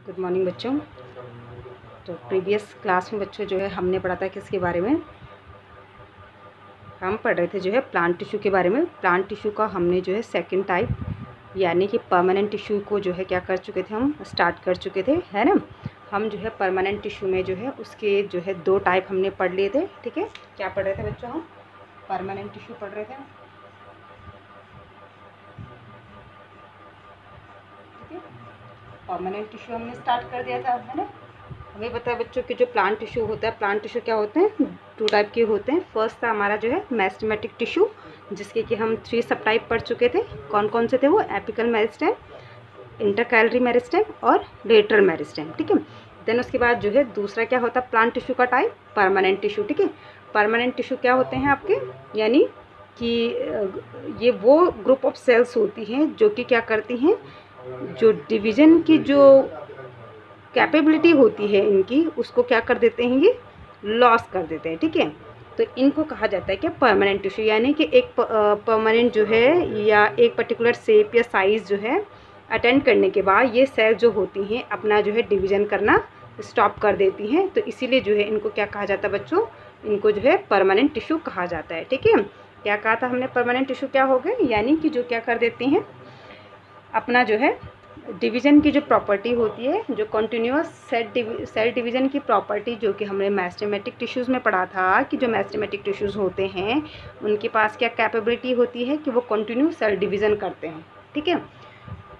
Good morning बच्चों। तो previous class में बच्चों जो है हमने पढ़ा था किसके बारे में, हम पढ़ रहे थे जो है प्लांट टिश्यू के बारे में। प्लांट टिश्यू का हमने जो है सेकंड टाइप यानी कि परमानेंट टिश्यू को जो है क्या कर चुके थे, हम स्टार्ट कर चुके थे, है ना। हम जो है परमानेंट टिश्यू में जो है उसके जो है 2 टाइप हमने पढ़ लिए थे। ठीक है, क्या पढ़ रहे थे बच्चों, हम परमानेंट टिश्यू पढ़ रहे थे। ठीक है, परमानेंट टिश्यू हमने स्टार्ट कर दिया था, है ना। हमें पता है बच्चों कि जो प्लांट टिश्यू होता है, प्लांट टिश्यू क्या होते हैं, 2 टाइप के होते हैं। फर्स्ट था हमारा जो है मेरिस्टेमेटिक टिश्यू, जिसके कि हम 3 सब टाइप पढ़ चुके थे। कौन कौन से थे वो, एपिकल मेरिस्टेम, इंटरकैलरी मेरिस्टेम और लेटरल मेरिस्टेम। ठीक है, देन उसके बाद जो है दूसरा क्या होता है प्लांट टिश्यू का टाइप, परमानेंट टिश्यू। ठीक है, परमानेंट टिश्यू क्या होते हैं आपके, यानी कि ये वो ग्रुप ऑफ सेल्स होती हैं जो कि क्या करती हैं, जो डिवीज़न की जो कैपेबिलिटी होती है इनकी, उसको क्या कर देते हैं, ये लॉस कर देते हैं। ठीक है, तो इनको कहा जाता है क्या, परमानेंट टिश्यू। यानी कि एक परमानेंट जो है या एक पर्टिकुलर शेप या साइज़ जो है अटेंड करने के बाद ये सेल जो होती हैं अपना जो है डिवीज़न करना स्टॉप कर देती हैं। तो इसीलिए जो है इनको क्या कहा जाता है बच्चों, इनको जो है परमानेंट टिश्यू कहा जाता है। ठीक है, क्या कहा था हमने, परमानेंट टिश्यू क्या हो गए, यानी कि जो क्या कर देती हैं, अपना जो है डिवीज़न की जो प्रॉपर्टी होती है, जो कंटिन्यूअस सेल डिवीज़न की प्रॉपर्टी, जो कि हमने मेरिस्टेमेटिक टिश्यूज़ में पढ़ा था कि जो मेरिस्टेमेटिक टिश्यूज़ होते हैं उनके पास क्या कैपेबिलिटी होती है कि वो कंटिन्यू सेल डिवीज़न करते हैं। ठीक है,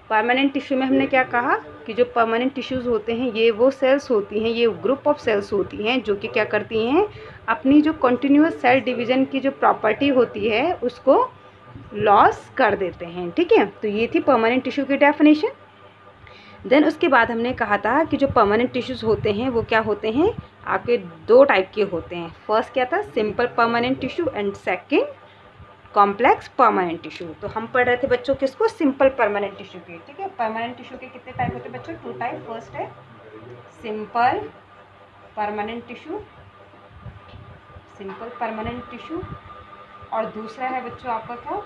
परमानेंट टिश्यू में हमने क्या कहा कि जो परमानेंट टिश्यूज़ होते हैं ये वो सेल्स होती हैं, ये ग्रुप ऑफ सेल्स होती हैं जो कि क्या करती हैं, अपनी जो कंटिन्यूअस सेल डिवीज़न की जो प्रॉपर्टी होती है उसको लॉस कर देते हैं। ठीक है, तो ये थी परमानेंट टिश्यू की डेफिनेशन। देन उसके बाद हमने कहा था कि जो परमानेंट टिश्यूज़ होते हैं वो क्या होते हैं, आपके 2 टाइप के होते हैं। फर्स्ट क्या था, simple permanent tissue and second complex permanent tissue. तो हम पढ़ रहे थे बच्चों किसको, सिंपल परमानेंट टिश्यू के। ठीक है, परमानेंट टिश्यू के कितने टाइप होते हैं बच्चों, 2 टाइप। फर्स्ट है simple permanent tissue, simple permanent tissue, और दूसरा है बच्चों आपका क्या,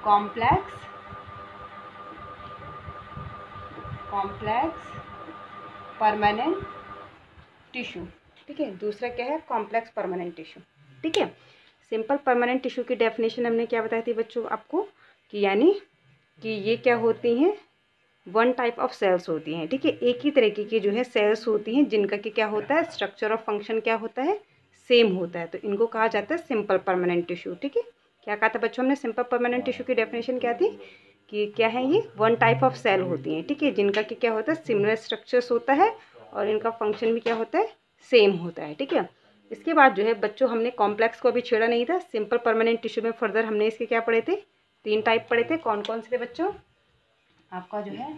कॉम्प्लेक्स परमानेंट टिश्यू। ठीक है, दूसरा क्या है, कॉम्प्लेक्स परमानेंट टिश्यू। ठीक है, सिंपल परमानेंट टिश्यू की डेफिनेशन हमने क्या बताई थी बच्चों आपको, कि यानी कि ये क्या होती हैं, 1 टाइप ऑफ सेल्स होती हैं। ठीक है, एक ही तरीके की जो है सेल्स होती हैं जिनका कि क्या होता है, स्ट्रक्चर और फंक्शन क्या होता है, सेम होता है। तो इनको कहा जाता है सिंपल परमानेंट टिश्यू। ठीक है, क्या कहा था बच्चों हमने, सिंपल परमानेंट टिश्यू की डेफिनेशन क्या थी कि क्या है, ये 1 टाइप ऑफ सेल होती हैं। ठीक है, जिनका कि क्या होता है, सिमिलर स्ट्रक्चर्स होता है और इनका फंक्शन भी क्या होता है, सेम होता है। ठीक है, इसके बाद जो है बच्चों हमने कॉम्प्लेक्स को अभी छेड़ा नहीं था। सिंपल परमानेंट टिश्यू में फर्दर हमने इसके क्या पढ़े थे, 3 टाइप पढ़े थे। कौन कौन से थे बच्चों, आपका जो है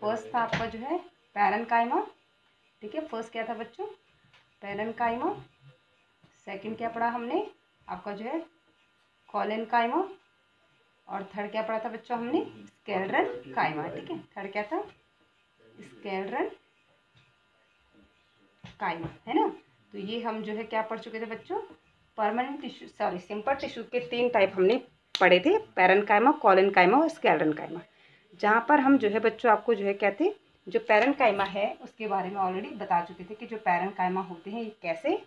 फर्स्ट था आपका जो है पैरेन्काइमा। ठीक है, फर्स्ट क्या था बच्चों, पैरेन्काइमा। सेकंड क्या पढ़ा हमने, आपका जो है कॉलेनकाइमा। और थर्ड क्या पढ़ा था बच्चों हमने, स्क्लेरल काइमा। ठीक है, थर्ड क्या था, स्क्लेरल काइमा, है ना। तो ये हम जो है क्या पढ़ चुके थे बच्चों, permanent tissue sorry simple tissue के 3 टाइप हमने पढ़े थे, पैरेन्काइमा, कॉलेनकाइमा और स्क्लेरल काइमा। जहाँ पर हम जो है बच्चों आपको जो है कहते, जो पैरेन्काइमा है उसके बारे में ऑलरेडी बता चुके थे कि जो पैरेन्काइमा होते हैं ये कैसे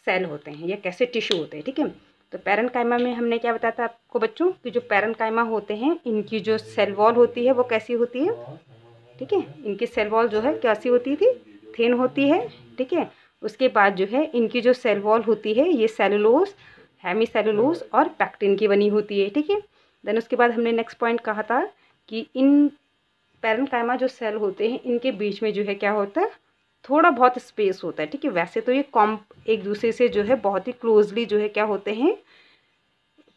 सेल होते हैं या कैसे टिश्यू होते हैं। ठीक है, तो पैरेन्काइमा में हमने क्या बताया था आपको बच्चों कि जो पैरेन्काइमा होते हैं इनकी जो सेल वॉल होती है वो कैसी होती है। ठीक है, इनकी सेल वॉल जो है कैसी होती थी, थिन होती है। ठीक है, उसके बाद जो है इनकी जो सेल वॉल होती है ये सेलुलोज, हेमी सेलुलोज और पैक्टिन की बनी होती है। ठीक है, देन उसके बाद हमने नेक्स्ट पॉइंट कहा था कि इन पैरेन्काइमा जो सेल होते हैं इनके बीच में जो है क्या होता है, थोड़ा बहुत स्पेस होता है। ठीक है, वैसे तो ये एक दूसरे से जो है बहुत ही क्लोजली जो है क्या होते हैं,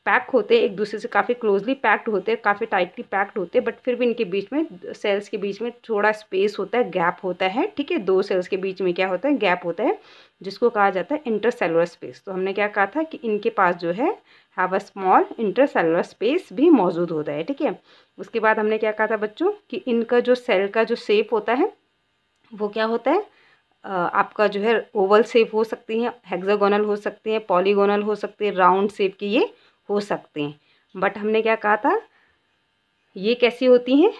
पैक होते हैं, एक दूसरे से काफ़ी क्लोजली पैक्ड होते हैं, काफ़ी टाइटली पैक्ड होते हैं, बट फिर भी इनके बीच में, सेल्स के बीच में थोड़ा स्पेस होता है, गैप होता है। ठीक है, 2 सेल्स के बीच में क्या होता है, गैप होता है, जिसको कहा जाता है इंटरसेलुलर स्पेस। तो हमने क्या कहा था कि इनके पास जो है have a small intercellular space भी मौजूद होता है। ठीक है, उसके बाद हमने क्या कहा था बच्चों कि इनका जो सेल का जो शेप होता है वो क्या होता है, आपका जो है ओवल शेप हो सकती हैं, हेक्सागोनल हो सकती हैं, पॉलीगोनल हो सकती है, राउंड शेप की ये हो सकते हैं। बट हमने क्या कहा था, ये कैसी होती हैं,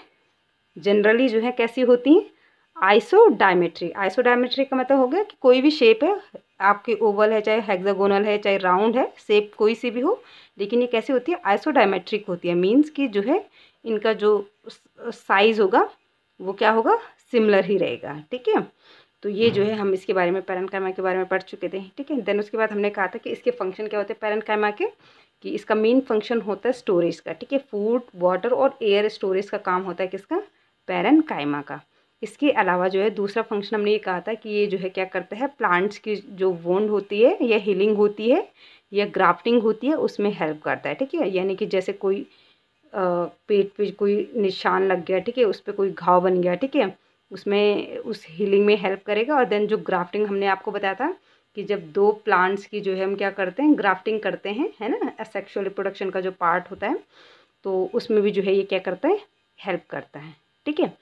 जनरली जो है कैसी होती हैं, आइसोडायमेट्रिक। आइसोडायमेट्रिक का मतलब हो गया कि कोई भी शेप है आपकी, ओवल है चाहे हेक्सागोनल है चाहे राउंड है, शेप कोई सी भी हो, लेकिन ये कैसी होती है, आइसोडायमेट्रिक होती है। मीन्स कि जो है इनका जो साइज़ होगा वो क्या होगा, सिमिलर ही रहेगा। ठीक है, तो ये जो है हम इसके बारे में पैरेन्काइमा के बारे में पढ़ चुके थे। ठीक है, देन उसके बाद हमने कहा था कि इसके फंक्शन क्या होते हैं पैरेन्काइमा के, कि इसका मेन फंक्शन होता है स्टोरेज का। ठीक है, फूड, वाटर और एयर स्टोरेज का काम होता है किसका, पैरेन्काइमा का। इसके अलावा जो है दूसरा फंक्शन हमने ये कहा था कि ये जो है क्या करता है, प्लांट्स की जो वोंड होती है या हीलिंग होती है या ग्राफ्टिंग होती है उसमें हेल्प करता है। ठीक है, यानी कि जैसे कोई पेट पे कोई निशान लग गया, ठीक है, उस पर कोई घाव बन गया, ठीक है, उसमें उस हीलिंग में हेल्प करेगा। और देन जो ग्राफ्टिंग हमने आपको बताया था कि जब दो प्लांट्स की जो है हम क्या करते हैं, ग्राफ्टिंग करते हैं, है ना, सेक्सुअल रिप्रोडक्शन का जो पार्ट होता है, तो उसमें भी जो है ये क्या करता है, हेल्प करता है। ठीक है,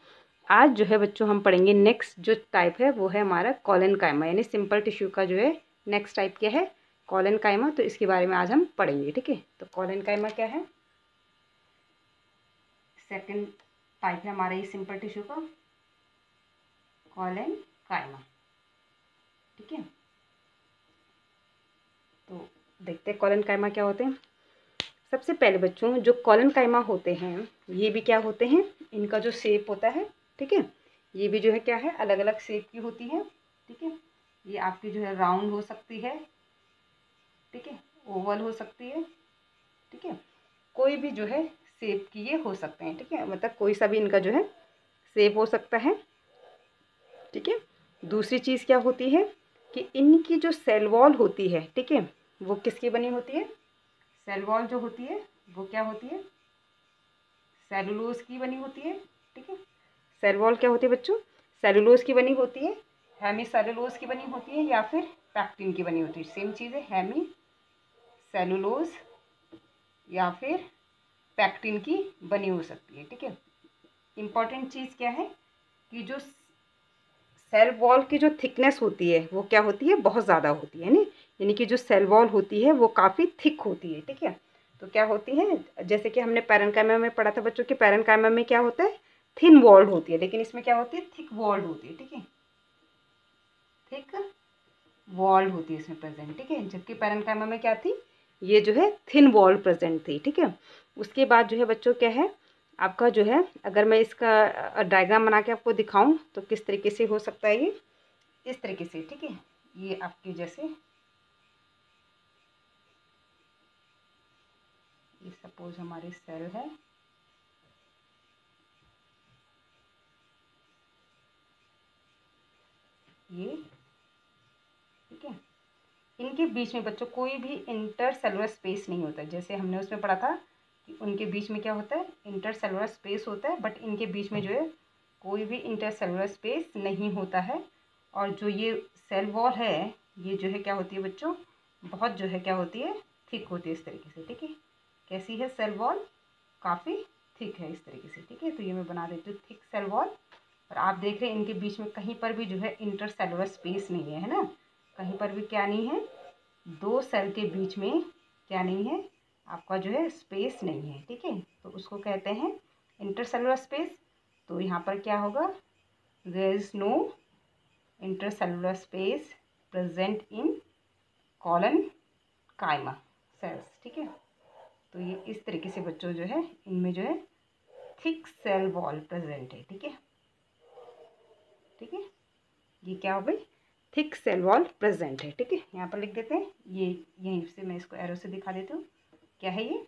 आज जो है बच्चों हम पढ़ेंगे नेक्स्ट जो टाइप है वो है हमारा कॉलेनकाइमा, यानी सिंपल टिश्यू का जो है नेक्स्ट टाइप क्या है, कॉलेनकाइमा। तो इसके बारे में आज हम पढ़ेंगे। ठीक है, तो कॉलेनकाइमा क्या है, सेकंड टाइप है हमारा ये सिंपल टिश्यू का कॉलेनकाइमा। ठीक है, तो देखते हैं कॉलेनकाइमा क्या होते हैं। सबसे पहले बच्चों जो कॉलेनकाइमा होते हैं ये भी क्या होते हैं, इनका जो शेप होता है, ठीक है, ये भी जो है क्या है, अलग अलग शेप की होती है। ठीक है, ये आपकी जो है राउंड हो सकती है, ठीक है, ओवल हो सकती है, ठीक है, कोई भी जो है शेप की ये हो सकते हैं। ठीक है, मतलब कोई सा भी इनका जो है शेप हो सकता है। ठीक है, दूसरी चीज़ क्या होती है कि इनकी जो सेल वॉल होती है, ठीक है, वो किसकी बनी होती है, सेल वॉल जो होती है वो क्या होती है, सेलुलोज की बनी होती है। ठीक है, सेल वॉल क्या होती है बच्चों, सेलुलोज की बनी होती है, हेमी सेलुलोज की बनी होती है या फिर पैक्टिन की बनी होती है, सेम चीज़ है, हेमी सेलुलोज या फिर पैक्टिन की बनी हो सकती है। ठीक है, इम्पॉर्टेंट चीज़ क्या है कि जो सेल वॉल की जो थिकनेस होती है वो क्या होती है, बहुत ज़्यादा होती है, यानी कि जो सेल वॉल होती है वो काफ़ी थिक होती है। ठीक है, तो क्या होती है, जैसे कि हमने पैरेन्काइमा में पढ़ा था बच्चों कि पैरेन्काइमा में क्या होता है, थिन वॉल्ड होती है, लेकिन इसमें क्या होती है, थिक वॉल्ड होती है। ठीक है, थिक वॉल्ड होती है इसमें प्रेजेंट। ठीक है, जबकि पैरेन्काइमा में क्या थी, ये जो है थिन वॉल्ड प्रेजेंट थी। ठीक है, उसके बाद जो है बच्चों क्या है आपका जो है, अगर मैं इसका डायग्राम बना के आपको दिखाऊं तो किस तरीके से हो सकता है, ये इस तरीके से। ठीक है, ये आपकी जैसे ये सपोज हमारी सेल है, ये, ठीक है, इनके बीच में बच्चों कोई भी इंटर सेलुलर स्पेस नहीं होता है। जैसे हमने उसमें पढ़ा था कि उनके बीच में क्या होता है, इंटर सेलुलर स्पेस होता है, बट इनके बीच में जो है कोई भी इंटर सेलुलर स्पेस नहीं होता है। और जो ये सेल वॉल है ये जो है क्या होती है बच्चों, बहुत जो है क्या होती है, थिक होती है इस तरीके से। ठीक है, कैसी है सेल वॉल, काफ़ी थिक है इस तरीके से। ठीक है, तो ये मैं बना देती हूँ थिक सेल वॉल। और आप देख रहे हैं इनके बीच में कहीं पर भी जो है इंटर सेलुलर स्पेस नहीं है, है ना, कहीं पर भी क्या नहीं है, दो सेल के बीच में क्या नहीं है, आपका जो है स्पेस नहीं है। ठीक है, तो उसको कहते हैं इंटरसेलुलर स्पेस। तो यहाँ पर क्या होगा, there is no intercellular space present in collenchyma cells. ठीक है, तो ये इस तरीके से बच्चों जो है इनमें जो है थिक सेल वॉल प्रेजेंट है। ठीक है, ठीक है, ये क्या हो गई, थिक सेल वॉल प्रेजेंट है। ठीक है, यहाँ पर लिख देते हैं, ये यहीं से मैं इसको एरो से दिखा देती हूँ, क्या है ये,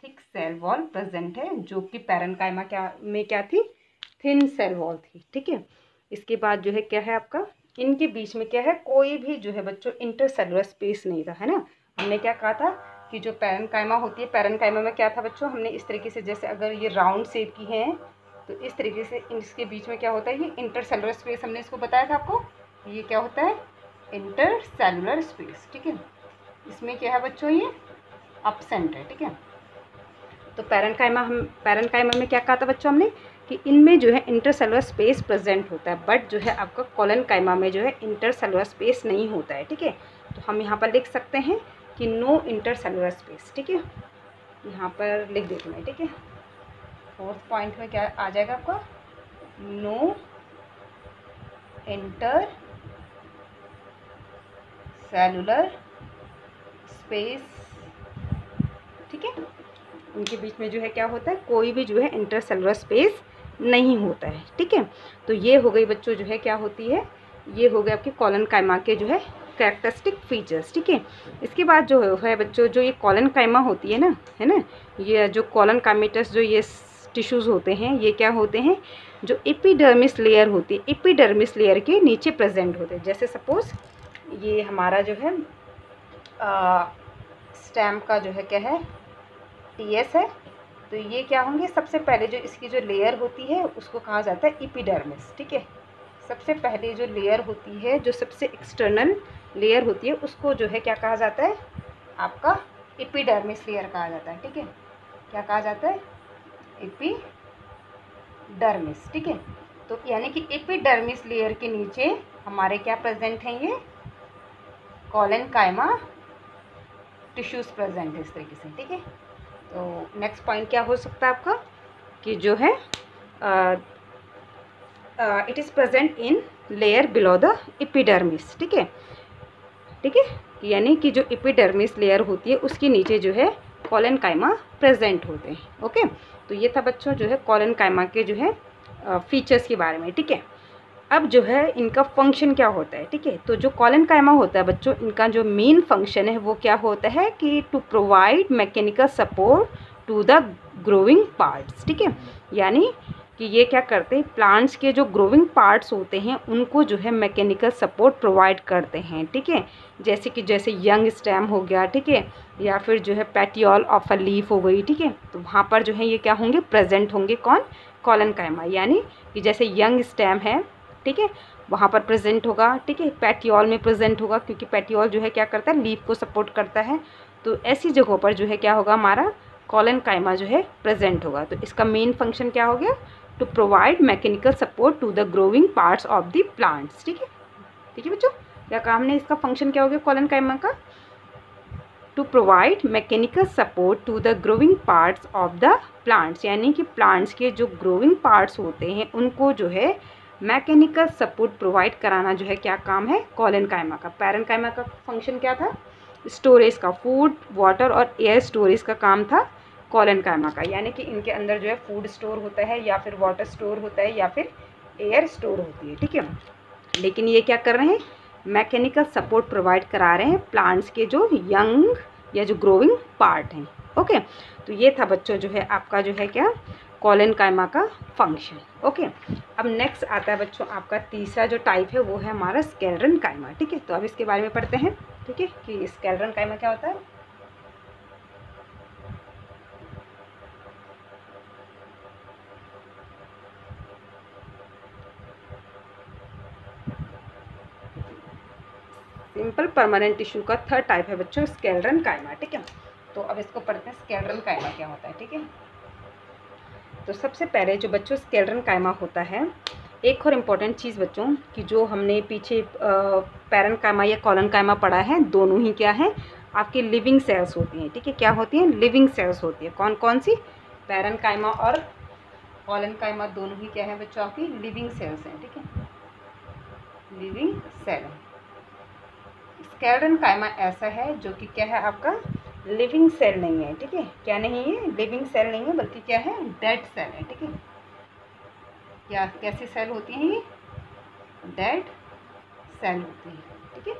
थिक सेल वॉल प्रेजेंट है, जो कि पैरेन्काइमा क्या थी, थिन सेल वॉल थी। ठीक है, इसके बाद जो है क्या है आपका, इनके बीच में क्या है, कोई भी जो है बच्चों इंटरसेलुलर स्पेस नहीं था, है ना। हमने क्या कहा था कि जो पैरेन्काइमा होती है, पैरेन्काइमा में क्या था बच्चों, हमने इस तरीके से, जैसे अगर ये राउंड शेप की है तो इस तरीके से इसके बीच में क्या होता है, ये इंटरसेलुलर स्पेस, हमने इसको बताया था आपको, ये क्या होता है, इंटरसेलुलर स्पेस। ठीक है, इसमें क्या है बच्चों, ये एब्सेंट है। ठीक है, तो पैरेन्काइमा में क्या कहा था बच्चों हमने कि इनमें जो है इंटरसेलुलर स्पेस प्रेजेंट होता है, बट जो है आपका कॉलेनकाइमा में जो है इंटरसेलुलर स्पेस नहीं होता है। ठीक है, तो हम यहाँ पर लिख सकते हैं कि नो इंटरसेलुलर स्पेस। ठीक है, यहाँ पर लिख देती हूँ मैं। ठीक है, फोर्थ पॉइंट में क्या आ जाएगा आपका, नो इंटर सेलुलर स्पेस, ठीक है। उनके बीच में जो है क्या होता है, कोई भी जो है इंटरसेलुलर स्पेस नहीं होता है, ठीक है। तो ये हो गई बच्चों जो है क्या होती है, ये हो गए आपके कॉलन कायमा के जो है कैरेक्टरिस्टिक फीचर्स, ठीक है। इसके बाद जो है बच्चों, जो ये कॉलन कायमा होती है ना, है ना, ये जो कॉलन काइमेटस जो ये टिश्यूज़ होते हैं, ये क्या होते हैं, जो एपिडर्मिस लेयर होती है, एपिडर्मिस लेयर के नीचे प्रेजेंट होते हैं। जैसे सपोज ये हमारा जो है स्टेम का जो है क्या है, टीएस है, तो ये क्या होंगे, सबसे पहले जो इसकी जो लेयर होती है उसको कहा जाता है एपिडर्मिस, ठीक है। सबसे पहले जो लेयर होती है, जो सबसे एक्सटर्नल लेयर होती है, उसको जो है क्या कहा जाता है, आपका एपिडर्मिस लेयर कहा जाता है, ठीक है। क्या कहा जाता है, एपिडर्मिस, ठीक है। तो यानी कि एपिडर्मिस लेयर के नीचे हमारे क्या प्रेजेंट हैं, ये कॉलन कायमा टिश्यूज प्रेजेंट है इस तरीके से, ठीक है। तो नेक्स्ट पॉइंट क्या हो सकता है आपका, कि जो है it is present in layer below the epidermis, ठीक है, ठीक है। यानी कि जो एपिडर्मिस लेयर होती है उसके नीचे जो है कॉलन कायमा प्रेजेंट होते हैं, ओके। तो ये था बच्चों जो है कॉलन कायमा के जो है फीचर्स के बारे में, ठीक है। अब जो है इनका फंक्शन क्या होता है, ठीक है। तो जो कॉलन कायमा होता है बच्चों, इनका जो मेन फंक्शन है वो क्या होता है, कि to provide mechanical support to the growing parts, ठीक है। यानी कि ये क्या करते हैं, प्लांट्स के जो ग्रोइंग पार्ट्स होते हैं उनको जो है मैकेनिकल सपोर्ट प्रोवाइड करते हैं, ठीक है। जैसे यंग स्टेम हो गया, ठीक है, या फिर जो है पेटियोल ऑफ अ लीफ हो गई, ठीक है। तो वहाँ पर जो है ये क्या होंगे, प्रेजेंट होंगे, कौन, कॉलन कायमा। यानी कि जैसे यंग स्टेम है, ठीक है, वहाँ पर प्रेजेंट होगा, ठीक है। पेटियोल में प्रेजेंट होगा, क्योंकि पेटियोल जो है क्या करता है, लीफ को सपोर्ट करता है। तो ऐसी जगहों पर जो है क्या होगा, हमारा कॉलन कायमा जो है प्रेजेंट होगा। तो इसका मेन फंक्शन क्या हो गया, to provide mechanical support to the growing parts of the plants, ठीक है, ठीक है बच्चों। क्या काम ने, इसका फंक्शन क्या हो गया कॉलन कायमा का, to provide mechanical support to the growing parts of the plants. यानी कि प्लांट्स के जो ग्रोइंग पार्ट्स होते हैं उनको जो है मैकेनिकल सपोर्ट प्रोवाइड कराना जो है क्या काम है, कॉलन कायमा का। पैरन कायमा का फंक्शन क्या था, स्टोरेज का, फूड, वाटर और एयर स्टोरेज का काम था कॉलन कायमा का। यानी कि इनके अंदर जो है फूड स्टोर होता है, या फिर वाटर स्टोर होता है, या फिर एयर स्टोर होती है, ठीक है। लेकिन ये क्या कर रहे हैं, मैकेनिकल सपोर्ट प्रोवाइड करा रहे हैं प्लांट्स के जो यंग या जो ग्रोइंग पार्ट हैं, ओके। तो ये था बच्चों जो है आपका जो है क्या, कॉलन कायमा का फंक्शन, ओके। अब नेक्स्ट आता है बच्चों आपका तीसरा जो टाइप है वो है हमारा स्केलेटन कायमा, ठीक है। तो अब इसके बारे में पढ़ते हैं, ठीक है, कि स्केलेटन कायमा क्या होता है। सिंपल परमानेंट टिश्यू का थर्ड टाइप है बच्चों स्केलेटन कायमा, ठीक है। तो अब इसको पढ़ते हैं स्केलेटन कायमा क्या होता है, ठीक है। तो सबसे पहले जो बच्चों स्केलेटन कायमा होता है, एक और इम्पॉर्टेंट चीज़ बच्चों कि जो हमने पीछे पैरन कायमा या कॉलन कायमा पढ़ा है, दोनों ही क्या है, आपकी लिविंग सेल्स होती हैं, ठीक है। क्या होती हैं, लिविंग सेल्स होती है। कौन कौन सी, पैरन कायमा और कॉलन कायमा दोनों ही क्या है बच्चों, आपकी लिविंग सेल्स हैं, ठीक है, लिविंग सेल। स्केलेटन कायमा ऐसा है जो कि क्या है आपका, लिविंग सेल नहीं है, ठीक है। क्या नहीं है, लिविंग सेल नहीं है, बल्कि क्या है, डेड सेल है, ठीक है। क्या कैसी सेल होती हैं ये, डेड सेल होती है, ठीक है।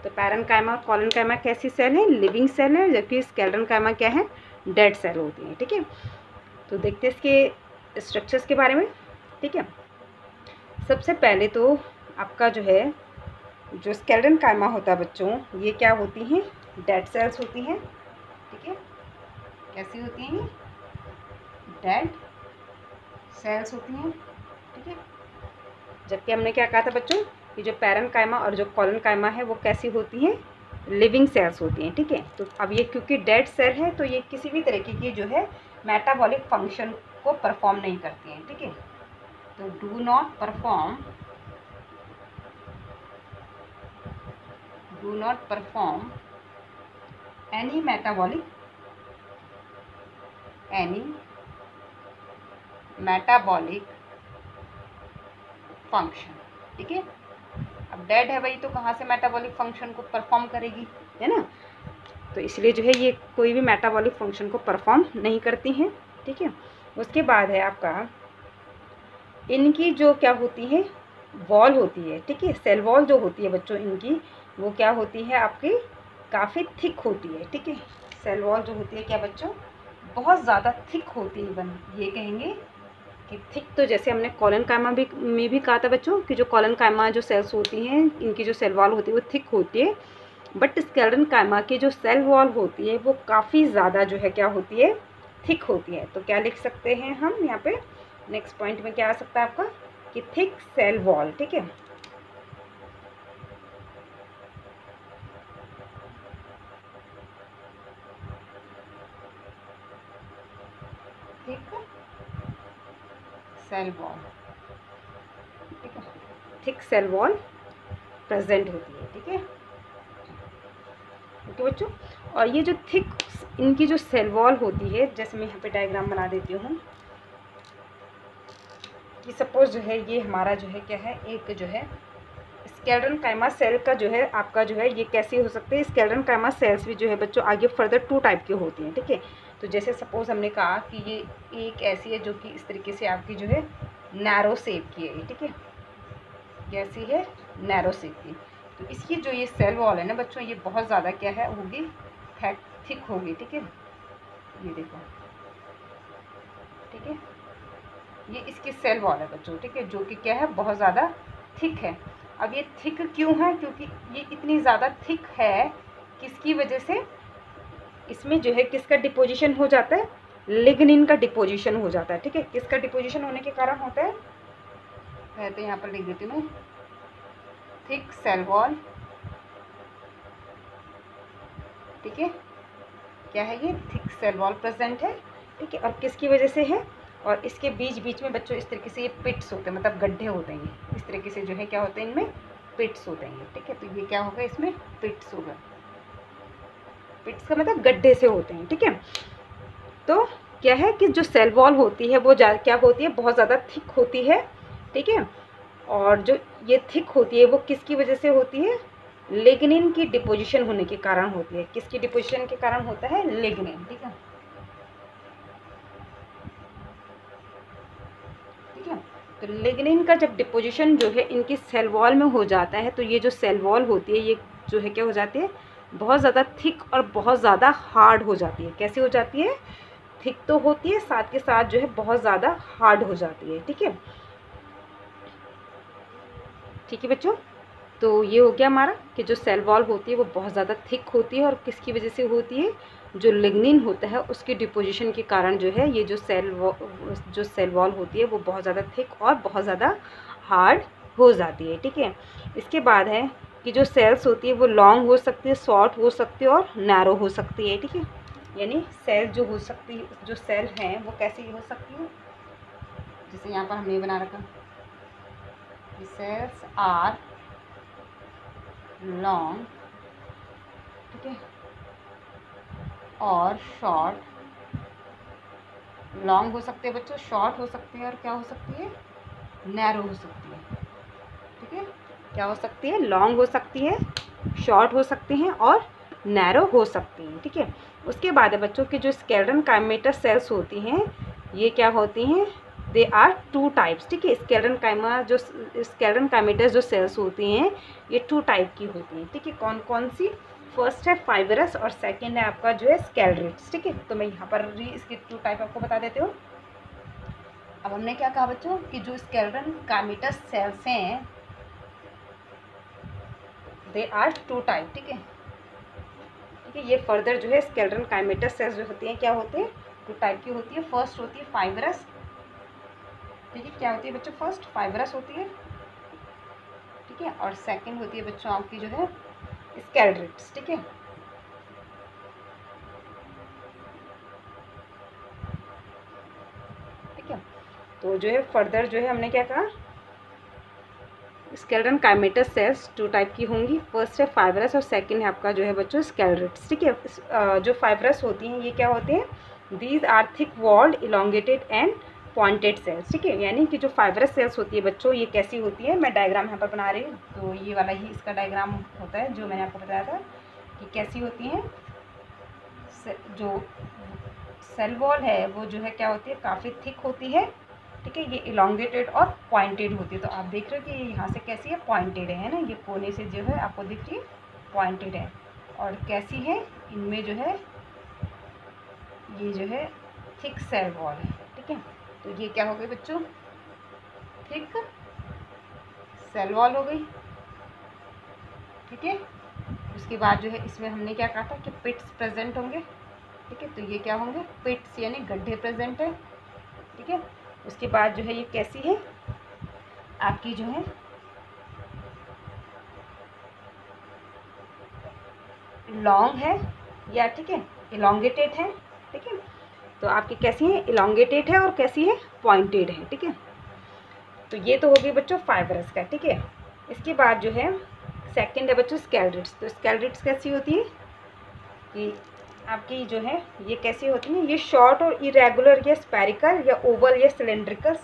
तो पैरन कायमा और कॉलन कायमा कैसी सेल है, लिविंग सेल है, जबकि स्केलेटन कायमा क्या है, डेड सेल होती है, ठीक है। तो देखते हैं इसके स्ट्रक्चर्स के बारे में, ठीक है। सबसे पहले तो आपका जो है जो स्केलेटन कायमा होता है बच्चों, ये क्या होती हैं, डेड सेल्स होती हैं, ठीक है। कैसी होती हैं, डेड सेल्स होती हैं, ठीक है। जबकि हमने क्या कहा था बच्चों कि जो पैरन कायमा और जो कॉलन कायमा है वो कैसी होती हैं, लिविंग सेल्स होती हैं, ठीक है। तो अब ये क्योंकि डेड सेल है तो ये किसी भी तरीके की जो है मेटाबॉलिक फंक्शन को परफॉर्म नहीं करती हैं, ठीक है। तो do not perform any metabolic function, ठीक है। अब डेड है भाई तो कहाँ से मेटाबॉलिक फंक्शन को परफॉर्म करेगी, है ना। तो इसलिए जो है ये कोई भी मेटाबॉलिक फंक्शन को परफॉर्म नहीं करती हैं, ठीक है। उसके बाद है आपका इनकी जो क्या होती है वॉल होती है, ठीक है। सेल वॉल जो होती है बच्चों इनकी वो क्या होती है आपकी काफ़ी थिक होती है, ठीक है। सेल वॉल जो होती है क्या बच्चों बहुत ज़्यादा थिक होती है, बन ये कहेंगे कि थिक। तो जैसे हमने कॉलन कायमा में भी कहा था बच्चों कि जो कॉलन कायमा जो सेल्स होती हैं इनकी जो सेल वॉल होती है वो थिक होती है, बट स्केलेटन कायमा की जो सेल वॉल होती है वो काफ़ी ज़्यादा जो है क्या होती है थिक होती है। तो क्या लिख सकते हैं हम यहाँ पे नेक्स्ट पॉइंट में क्या आ सकता है आपका कि थिक सेल वॉल, ठीक है। थिक सेल वॉल, ठीक है, थिक सेल वॉल प्रेजेंट होती है, ठीक है, ओके बच्चों। और ये जो थिक इनकी जो सेल वॉल होती है, जैसे मैं यहाँ पे डायग्राम बना देती हूँ कि सपोज जो है ये हमारा जो है क्या है एक जो है स्केलेटन कायमा सेल का जो है आपका जो है ये कैसे हो सकते हैं। स्केलेटन कायमा सेल्स भी जो है बच्चों आगे फर्दर 2 टाइप की होती हैं, ठीक है। तो जैसे सपोज हमने कहा कि ये एक ऐसी है जो कि इस तरीके से आपकी जो है नैरो शेप की है, ठीक है, कैसी है नैरो शेप की। तो इसकी जो ये सेल वॉल है ना बच्चों ये बहुत ज़्यादा क्या है होगी थिक होगी, ठीक है। ये देखो, ठीक है, ये इसकी सेल वॉल है बच्चों, ठीक है, जो कि क्या है बहुत ज़्यादा थिक है। अब ये थिक क्यों है, क्योंकि ये इतनी ज़्यादा थिक है किसकी वजह से, इसमें जो है किसका डिपोजिशन हो जाता है लिग्निन का डिपोजिशन हो जाता है, ठीक है। किसका डिपोजिशन होने के कारण होता है तो यहाँ पर लिख देती हूँ मैं थिक सेल वॉल, ठीक है, क्या है ये थिक सेल वॉल प्रेजेंट है, ठीक है। और किसकी वजह से है, और इसके बीच बीच में बच्चों इस तरीके से ये पिट्स होते हैं, मतलब गड्ढे होते हैं, इस तरीके से जो है क्या होते हैं इनमें पिट्स होते हैं, ठीक है। तो ये क्या होगा इसमें पिट्स होगा, पिट्स का मतलब गड्ढे से होते हैं, ठीक है। तो क्या है कि जो सेल वॉल होती है वो क्या होती है बहुत ज़्यादा थिक होती है, ठीक है। और जो ये थिक होती है वो किसकी वजह से होती है लिग्निन की डिपोजिशन होने के कारण होती है। किसकी डिपोजिशन के कारण होता है लिग्निन, ठीक है, ठीक है। तो लिग्निन का जब डिपोजिशन जो है इनकी सेल वॉल में हो जाता है तो ये जो सेल वॉल होती है ये जो है क्या हो जाती है बहुत ज़्यादा थिक और बहुत ज़्यादा हार्ड हो जाती है। कैसी हो जाती है थिक तो होती है साथ के साथ जो है बहुत ज़्यादा हार्ड हो जाती है, ठीक है, ठीक है बच्चों। तो ये हो गया हमारा कि जो सेल वॉल होती है वो बहुत ज़्यादा थिक होती है और किसकी वजह से होती है जो लिग्निन होता है उसकी डिपोजिशन के कारण जो है ये जो सेल वॉल होती है वो बहुत ज़्यादा थिक और बहुत ज़्यादा हार्ड हो जाती है, ठीक है। इसके बाद है कि जो सेल्स होती है वो लॉन्ग हो सकती है, शॉर्ट हो सकती है और नैरो हो सकती है, ठीक है। यानी सेल जो हो सकती है जो सेल हैं वो कैसी हो सकती है, जैसे यहाँ पर हमने बना रखा सेल्स आर लॉन्ग, ठीक है, और शॉर्ट। लॉन्ग हो सकते हैं बच्चों, शॉर्ट हो सकते हैं और क्या हो सकती है नैरो हो सकती है, ठीक है। क्या हो सकती है लॉन्ग हो सकती है, शॉर्ट हो सकती हैं और नैरो हो सकती हैं, ठीक है। उसके बाद है बच्चों की जो स्केलेटन कायमेटर सेल्स होती हैं ये क्या होती हैं दे आर 2 टाइप्स, ठीक है। स्केलेटन कायमेटर जो सेल्स होती हैं ये 2 टाइप की होती हैं, ठीक है। कौन कौन सी, फर्स्ट है फाइबरस और सेकंड है आपका जो है स्केलेरेट्स, ठीक है। तो मैं यहाँ पर भी इसके 2 टाइप आपको बता देती हूँ। अब हमने क्या कहा बच्चों कि जो स्केलेटन कायमेटर सेल्स हैं दे आर 2 टाइप, ठीक है, ठीक है। ये फर्दर जो है स्केलेटन कायमेटर सेल्स जो होती हैं क्या होते हैं 2 टाइप की होती है। फर्स्ट होती है फाइबरस, ठीक है, क्या होती है बच्चों फर्स्ट फाइबरस होती है, ठीक है, और सेकंड होती है बच्चों आपकी जो है स्केलेरेट्स, ठीक है, ठीक है। तो जो है फर्दर जो है हमने क्या कहा स्केलेटन कायमेटर सेल्स 2 टाइप की होंगी। फर्स्ट है फाइबरस और सेकंड है आपका जो है बच्चों स्केलेरेट्स, ठीक है। जो फाइबरस होती हैं ये क्या होते हैं these are thick walled elongated and pointed cells, ठीक है। यानी कि जो फाइब्रस सेल्स होती है बच्चों, ये कैसी होती है, मैं डायग्राम यहाँ पर बना रही हूँ, तो ये वाला ही इसका डायग्राम होता है जो मैंने आपको बताया था कि कैसी होती हैं। जो सेल वॉल है वो जो है क्या होती है, काफ़ी थिक होती है, ठीक है। ये इलोंगेटेड और पॉइंटेड होती है। तो आप देख रहे हो कि यहाँ से कैसी है, पॉइंटेड है ना, ये कोने से जो है आपको दिख रही है पॉइंटेड है। और कैसी है, इनमें जो है ये जो है थिक सेल वॉल है, ठीक है। तो ये क्या हो गई बच्चों, थिक सेल वॉल हो गई, ठीक है। उसके बाद जो है इसमें हमने क्या कहा था कि पिट्स प्रेजेंट होंगे, ठीक है। तो ये क्या होंगे, पिट्स यानी गड्ढे प्रेजेंट है, ठीक है। उसके बाद जो है ये कैसी है आपकी जो है लॉन्ग है या, ठीक है, इलोंगेटेड है, ठीक है। तो आपकी कैसी है, इलोंगेटेड है और कैसी है, पॉइंटेड है, ठीक है। तो ये तो हो गई बच्चों फाइब्रस का, ठीक है। इसके बाद जो है सेकंड है बच्चों स्केलरिड्स। तो स्केलरिड्स कैसी होती है कि आपकी जो है ये कैसी होती है, ये शॉर्ट और इरेगुलर या स्पेरिकल या ओवल या सिलेंड्रिकल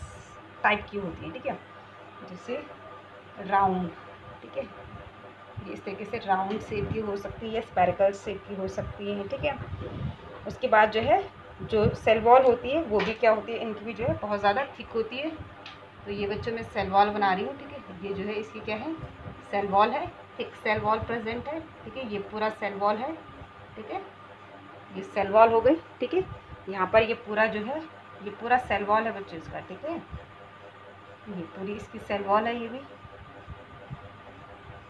टाइप की होती है, ठीक है। जैसे राउंड, ठीक है, ये इस तरीके से राउंड शेप की हो सकती है या स्पेरिकल शेप की हो सकती है, ठीक है। उसके बाद जो है जो सेल वॉल होती है वो भी क्या होती है, इनकी भी जो है बहुत ज़्यादा थिक होती है। तो ये बच्चों मैं सेल वॉल बना रही हूँ, ठीक है। ये जो है इसकी क्या है, सेल वॉल है, थिक सेल वॉल प्रेजेंट है, ठीक है। ये पूरा सेल वॉल है, ठीक है, ये सेल वॉल हो गई, ठीक है। यहाँ पर ये पूरा जो है ये पूरा सेल वॉल है बच्चों इसका, ठीक है। ये पूरी इसकी सेल वॉल है, ये भी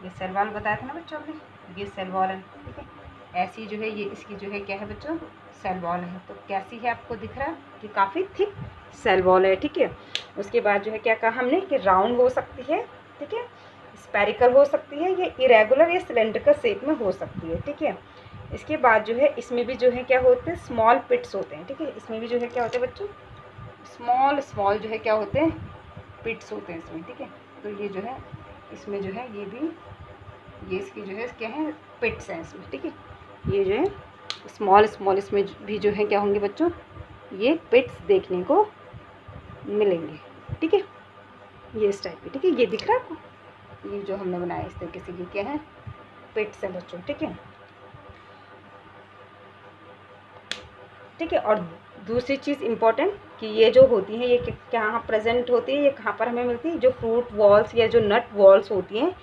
ये सेल वॉल बताया था ना बच्चों ने, ये सेल वॉल है, ठीक है। ऐसी जो है ये इसकी जो है क्या है बच्चों, सेल वॉल है। तो कैसी है आपको दिख रहा है कि काफ़ी थिक सेल वॉल है, ठीक है। उसके बाद जो है क्या कहा हमने कि राउंड हो सकती है, ठीक है, स्पेरिकल हो सकती है, ये इरेगुलर या सिलेंड्रिकल शेप में हो सकती है, ठीक है। इसके बाद जो है इसमें भी जो है क्या होते हैं, स्मॉल पिट्स होते हैं, ठीक है। इसमें भी जो है क्या होते हैं बच्चों, स्मॉल स्मॉल जो है क्या होते हैं, पिट्स होते हैं इसमें, ठीक है। तो ये जो है इसमें जो है ये भी ये इसकी जो है क्या है, पिट्स हैं इसमें, ठीक है। ये जो है स्मॉल स्मॉल इसमें भी जो है क्या होंगे बच्चों, ये पिट्स देखने को मिलेंगे, ठीक है। ये इस टाइप की, ठीक है, ये दिख रहा है आपको, ये जो हमने बनाया इस तरीके से, ये क्या है, पिट्स हैं बच्चों, ठीक है, ठीक है। और दूसरी चीज़ इम्पॉर्टेंट कि ये जो होती है ये कहाँ प्रेजेंट होती है, ये कहाँ पर हमें मिलती है, जो फ्रूट वॉल्स या जो नट वॉल्स होती हैं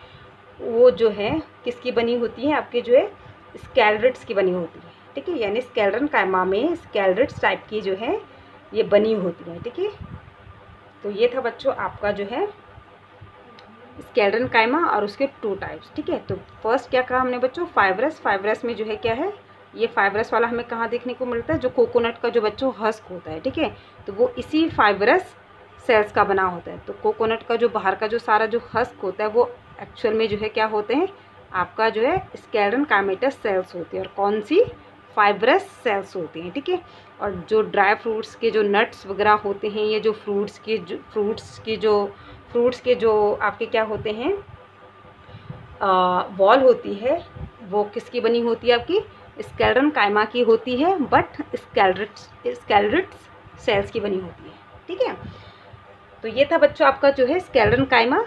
वो जो है किसकी बनी होती है, आपके जो है स्केलरिड्स की बनी होती है, ठीक है। यानी स्केलरन कायमा में स्केलरिड्स टाइप की जो है ये बनी होती है, ठीक है। तो ये था बच्चों आपका जो है स्केलरन कायमा और उसके टू टाइप्स, ठीक है। तो फर्स्ट क्या कहा हमने बच्चों, फाइब्रस। फाइब्रस में जो है क्या है, ये फाइब्रस वाला हमें कहाँ देखने को मिलता है, जो कोकोनट का जो बच्चों हस्क होता है, ठीक है। तो वो इसी फाइब्रस सेल्स का बना होता है। तो कोकोनट का जो बाहर का जो सारा जो हस्क होता है वो एक्चुअल में जो है क्या होते हैं, आपका जो है स्केलरन कायमेटस सेल्स होती है, और कौन सी, फाइब्रस सेल्स होती हैं, ठीक है। और जो ड्राई फ्रूट्स के जो नट्स वगैरह होते हैं, ये जो फ्रूट्स के जो आपके क्या होते हैं वॉल होती है, वो किसकी बनी होती है, आपकी स्केलरन कायमा की होती है, बट स्केलरिड्स सेल्स की बनी होती है, ठीक है। तो ये था बच्चों आपका जो है स्केलरन कायमा,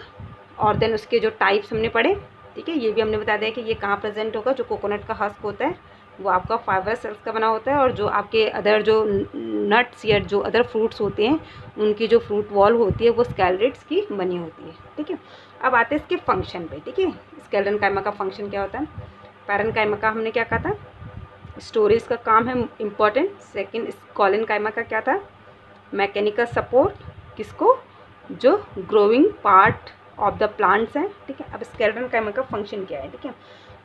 और देन उसके जो टाइप्स हमने पढ़े, ठीक है। ये भी हमने बता दिया कि ये कहाँ प्रेजेंट होगा, जो कोकोनट का हस्क होता है वो आपका फाइबर सेल्स का बना होता है, और जो आपके अदर जो नट्स या जो अदर फ्रूट्स होते हैं उनकी जो फ्रूट वॉल होती है वो स्केलरिड्स की बनी होती है, ठीक है। अब आते हैं इसके फंक्शन पे, ठीक है। स्केलरन कायमा का फंक्शन क्या होता है, पैरन कायमा का हमने क्या कहा था, स्टोरेज का काम है इम्पॉर्टेंट। सेकेंड कॉलन कायमा का क्या था, मैकेनिकल सपोर्ट, किसको, जो growing part of the plants हैं, ठीक है। अब स्केलरन कायमा का फंक्शन क्या है, ठीक है।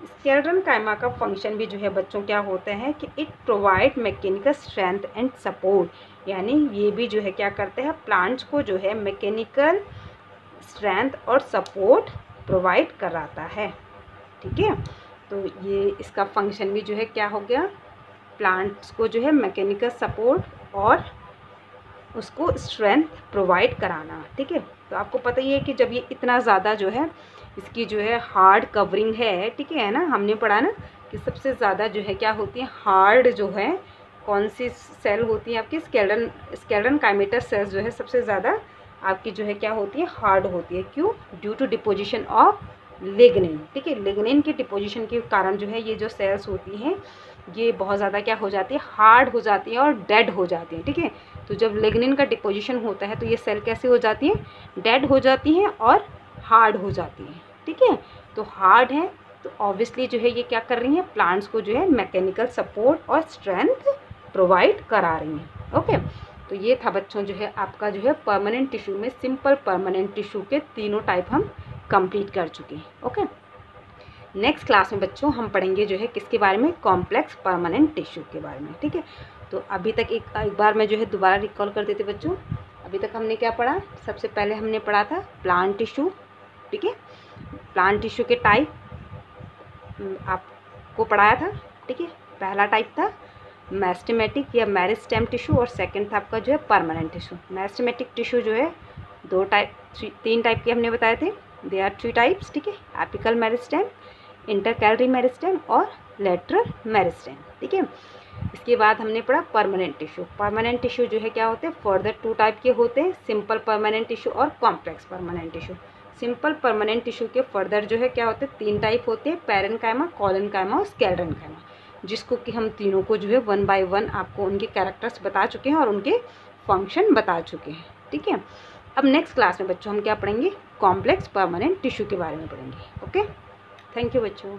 स्केलरन कायमा का फंक्शन भी जो है बच्चों क्या होता है कि it provide mechanical strength and support, यानी ये भी जो है क्या करते हैं, प्लांट्स को जो है मैकेनिकल स्ट्रेंथ और सपोर्ट प्रोवाइड कराता है, ठीक है। तो ये इसका फंक्शन भी जो है क्या हो गया, प्लांट्स को जो है मैकेनिकल सपोर्ट और उसको स्ट्रेंथ प्रोवाइड कराना, ठीक है। तो आपको पता ही है कि जब ये इतना ज़्यादा जो है इसकी जो है हार्ड कवरिंग है, ठीक है ना, हमने पढ़ा ना कि सबसे ज़्यादा जो है क्या होती है, हार्ड जो है कौन सी सेल होती है आपकी, स्केलेटन काइमेटस सेल्स जो है सबसे ज़्यादा आपकी जो है क्या होती है, हार्ड होती है। क्यों? Due to deposition of lignin. ठीक है, लिग्निन के डिपोजिशन के कारण जो है ये जो सेल्स होती हैं ये बहुत ज़्यादा क्या हो जाती है, हार्ड हो जाती है और डेड हो जाती है। ठीक है, तो जब लिग्निन का डिपोजिशन होता है तो ये सेल कैसे हो जाती है, डेड हो जाती हैं और हार्ड हो जाती है। ठीक है, तो हार्ड है तो ऑब्वियसली जो है ये क्या कर रही हैं, प्लांट्स को जो है मैकेनिकल सपोर्ट और स्ट्रेंथ प्रोवाइड करा रही हैं। ओके, तो ये था बच्चों जो है आपका जो है परमानेंट टिश्यू में सिंपल परमानेंट टिश्यू के तीनों टाइप हम कंप्लीट कर चुके हैं। ओके, नेक्स्ट क्लास में बच्चों हम पढ़ेंगे जो है किसके बारे में, कॉम्प्लेक्स परमानेंट टिश्यू के बारे में। ठीक है, तो अभी तक एक बार मैं जो है दोबारा रिकॉल कर देती बच्चों। अभी तक हमने क्या पढ़ा, सबसे पहले हमने पढ़ा था प्लांट टिश्यू। ठीक है, प्लांट टिश्यू के टाइप आपको पढ़ाया था। ठीक है, पहला टाइप था मेरिस्टेमेटिक या मेरिस्टेम टिश्यू और सेकंड था आपका जो है परमानेंट टिश्यू। मेरिस्टेमेटिक टिश्यू जो है तीन टाइप के हमने बताए थे, दे आर 3 टाइप्स। ठीक है, एपिकल मेरिस्टेम, इंटरकैलरी मेरिस्टेम और लेटरल मेरिस्टेम। ठीक है, इसके बाद हमने पढ़ा परमानेंट टिश्यू। परमानेंट टिश्यू जो है क्या होते हैं, फर्दर 2 टाइप के होते हैं, सिंपल परमानेंट टिश्यू और complex permanent tissue. Simple permanent tissue के फर्दर जो है क्या होते हैं, 3 टाइप होते हैं, पैरेन्काइमा, कोलेनकाइमा और स्क्लेरेन्काइमा, जिसको कि हम तीनों को जो है 1 बाय 1 आपको उनके कैरेक्टर्स बता चुके हैं और उनके फंक्शन बता चुके हैं। ठीक है, अब नेक्स्ट क्लास में बच्चों हम क्या पढ़ेंगे, कॉम्प्लेक्स परमानेंट टिश्यू के बारे में पढ़ेंगे। ओके, थैंक यू बच्चों।